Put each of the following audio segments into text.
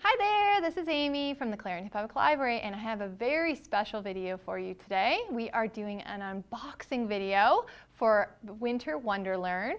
Hi there, this is Amy from the Clarington Public Library, and I have a very special video for you today. We are doing an unboxing video for Winter WonderLearn.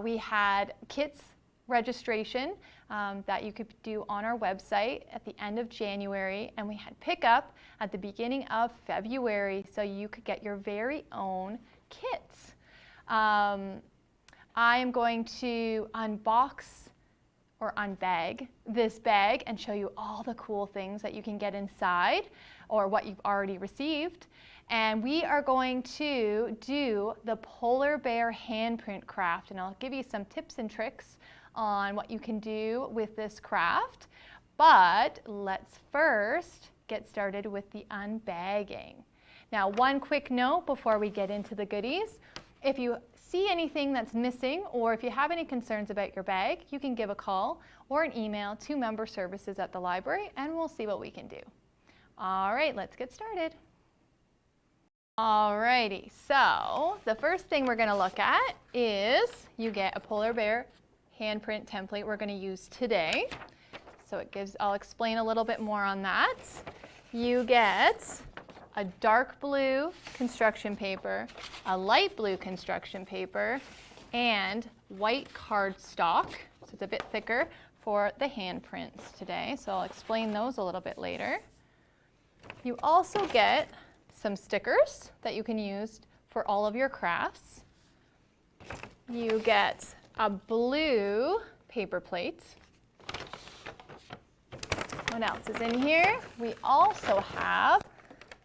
We had kits registration that you could do on our website at the end of January, and we had pickup at the beginning of February, so you could get your very own kits. I am going to unbox or unbag this bag and show you all the cool things that you can get inside or what you've already received. And we are going to do the polar bear handprint craft, and I'll give you some tips and tricks on what you can do with this craft. But let's first get started with the unbagging. Now, one quick note before we get into the goodies. If you see anything that's missing, or if you have any concerns about your bag, you can give a call or an email to member services at the library, and we'll see what we can do. All right, let's get started. Alrighty, so the first thing we're going to look at is you get a polar bear handprint template we're going to use today. So I'll explain a little bit more on that. You get a dark blue construction paper, a light blue construction paper, and white cardstock, so it's a bit thicker, for the handprints today. So I'll explain those a little bit later. You also get some stickers that you can use for all of your crafts. You get a blue paper plate. What else is in here? We also have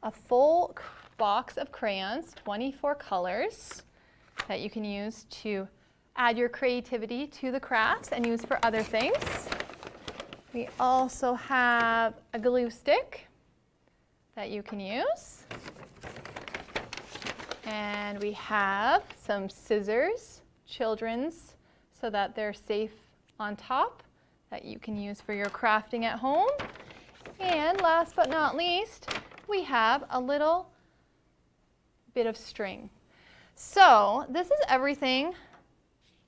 a full box of crayons, 24 colors, that you can use to add your creativity to the crafts and use for other things. We also have a glue stick that you can use. And we have some scissors, children's, so that they're safe on top, that you can use for your crafting at home. And last but not least, we have a little bit of string. So this is everything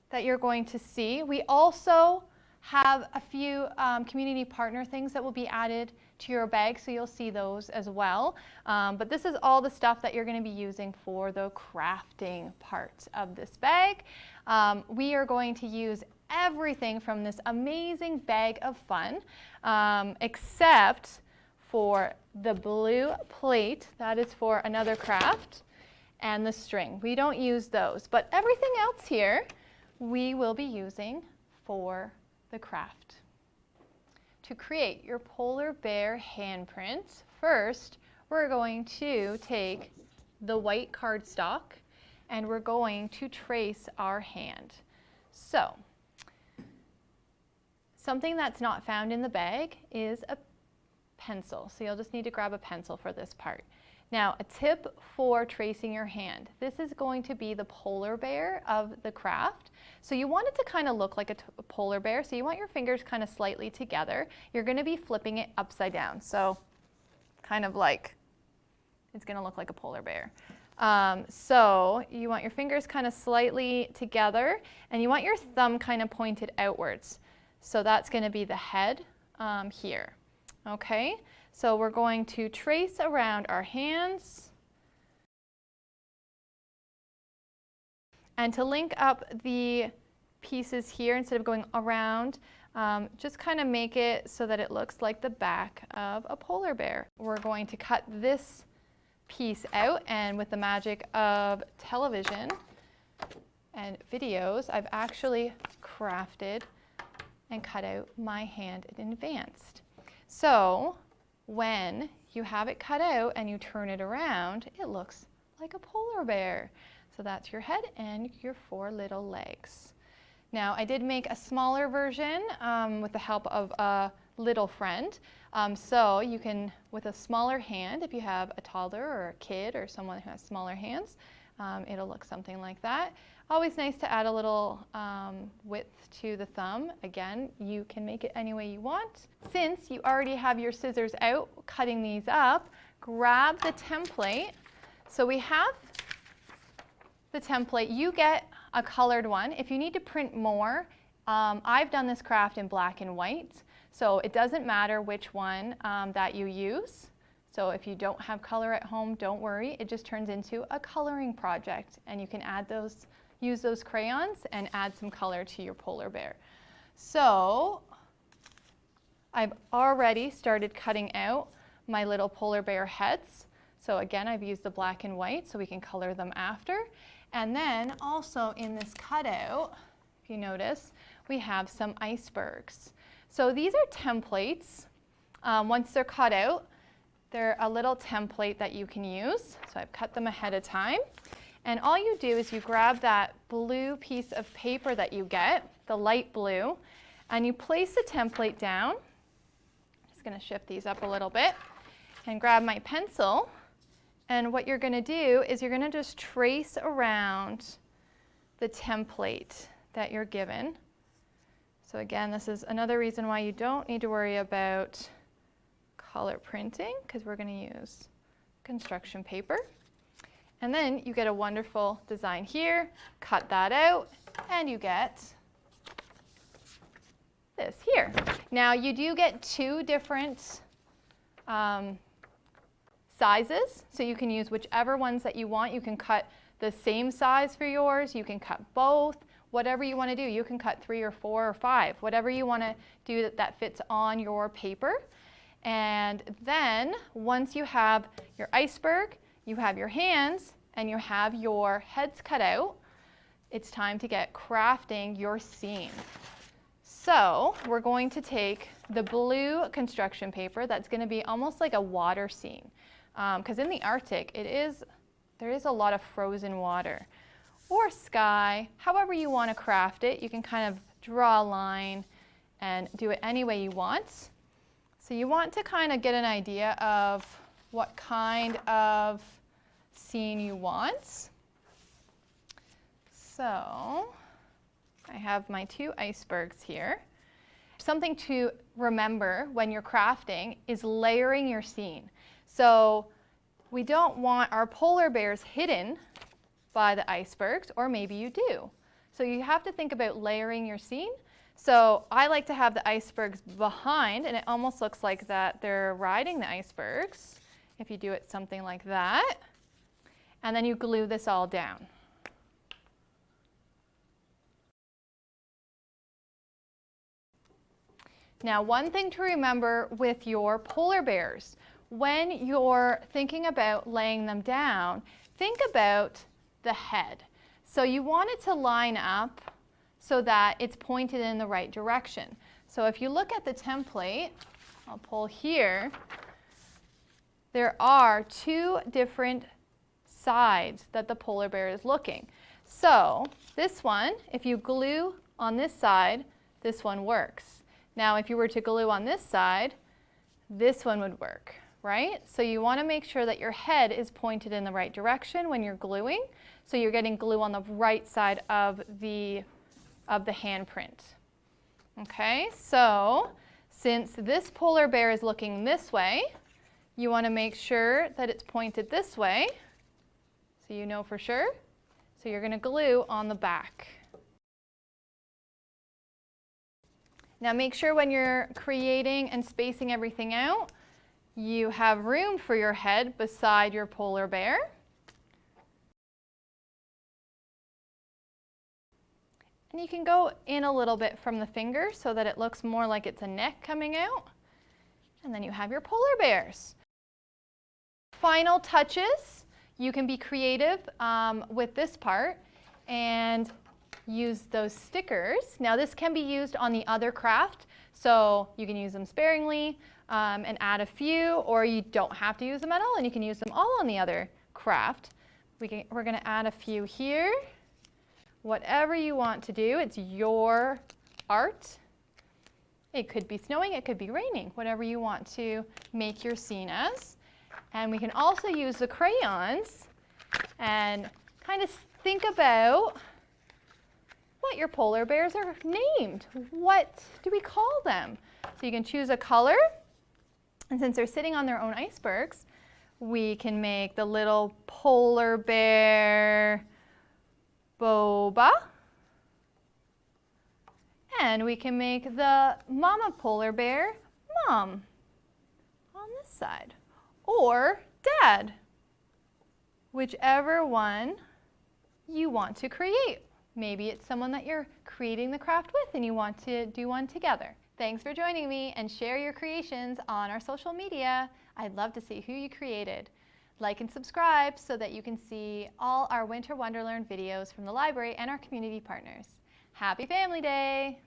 that you're going to see. We also have a few community partner things that will be added to your bag, so you'll see those as well. But this is all the stuff that you're going to be using for the crafting part of this bag. We are going to use everything from this amazing bag of fun, except for the blue plate, that is for another craft, and the string. We don't use those, but everything else here we will be using for the craft. To create your polar bear handprint, first we're going to take the white cardstock and we're going to trace our hand. So, something that's not found in the bag is a pencil. So you'll just need to grab a pencil for this part. Now, a tip for tracing your hand. This is going to be the polar bear of the craft. So you want it to kind of look like a polar bear. So you want your fingers kind of slightly together. You're going to be flipping it upside down. So kind of like it's going to look like a polar bear. So you want your fingers kind of slightly together, and you want your thumb kind of pointed outwards. So that's going to be the head here. Okay, so we're going to trace around our hands. And to link up the pieces here, instead of going around, just kind of make it so that it looks like the back of a polar bear. We're going to cut this piece out, and with the magic of television and videos, I've actually crafted and cut out my hand in advance. So when you have it cut out and you turn it around, it looks like a polar bear. So that's your head and your 4 little legs. Now, I did make a smaller version with the help of a little friend. So you can, with a smaller hand, if you have a toddler or a kid or someone who has smaller hands, it'll look something like that. Always nice to add a little width to the thumb. Again, you can make it any way you want. Since you already have your scissors out cutting these up, grab the template. So we have the template. You get a colored one. If you need to print more, I've done this craft in black and white, so it doesn't matter which one that you use. So if you don't have color at home, don't worry. It just turns into a coloring project, and you can use those crayons and add some color to your polar bear. So I've already started cutting out my little polar bear heads. So again, I've used the black and white so we can color them after. And then also in this cutout, if you notice, we have some icebergs. So these are templates. Once they're cut out, they're a little template that you can use. So I've cut them ahead of time. And all you do is you grab that blue piece of paper that you get, the light blue, and you place the template down. I'm just going to shift these up a little bit and grab my pencil. And what you're going to do is you're going to just trace around the template that you're given. So again, this is another reason why you don't need to worry about color printing, because we're going to use construction paper. And then you get a wonderful design here, cut that out, and you get this here. Now you do get two different sizes, so you can use whichever ones that you want. You can cut the same size for yours, you can cut both, whatever you want to do. You can cut 3 or 4 or 5, whatever you want to do that fits on your paper. And then once you have your iceberg, you have your hands, and you have your heads cut out, it's time to get crafting your scene. So we're going to take the blue construction paper that's going to be almost like a water scene. Because in the Arctic, there is a lot of frozen water. Or sky, however you want to craft it. You can kind of draw a line and do it any way you want. So you want to kind of get an idea of what kind of scene you want. So I have my 2 icebergs here. Something to remember when you're crafting is layering your scene. So we don't want our polar bears hidden by the icebergs, or maybe you do. So you have to think about layering your scene. So I like to have the icebergs behind, and it almost looks like that they're riding the icebergs, if you do it something like that. And then you glue this all down. Now, one thing to remember with your polar bears, when you're thinking about laying them down, think about the head. So you want it to line up so that it's pointed in the right direction. So if you look at the template, I'll pull here, there are 2 different sides that the polar bear is looking. So this one, if you glue on this side, this one works. Now if you were to glue on this side, this one would work, right? So you want to make sure that your head is pointed in the right direction when you're gluing, so you're getting glue on the right side of the handprint. Okay, so since this polar bear is looking this way, you want to make sure that it's pointed this way, so you know for sure. So you're going to glue on the back. Now make sure when you're creating and spacing everything out, you have room for your head beside your polar bear. And you can go in a little bit from the finger so that it looks more like it's a neck coming out. And then you have your polar bears. Final touches, you can be creative with this part and use those stickers. Now this can be used on the other craft, so you can use them sparingly and add a few, or you don't have to use them at all and you can use them all on the other craft. We're going to add a few here. Whatever you want to do, it's your art. It could be snowing, it could be raining, whatever you want to make your scene as. And we can also use the crayons and kind of think about what your polar bears are named. What do we call them? So you can choose a color, and since they're sitting on their own icebergs, we can make the little polar bear Boba then we can make the mama polar bear mom on this side, or dad, whichever one you want to create. Maybe it's someone that you're creating the craft with and you want to do one together. Thanks for joining me, and share your creations on our social media. I'd love to see who you created. Like and subscribe so that you can see all our Winter WonderLearn videos from the library and our community partners. Happy Family Day!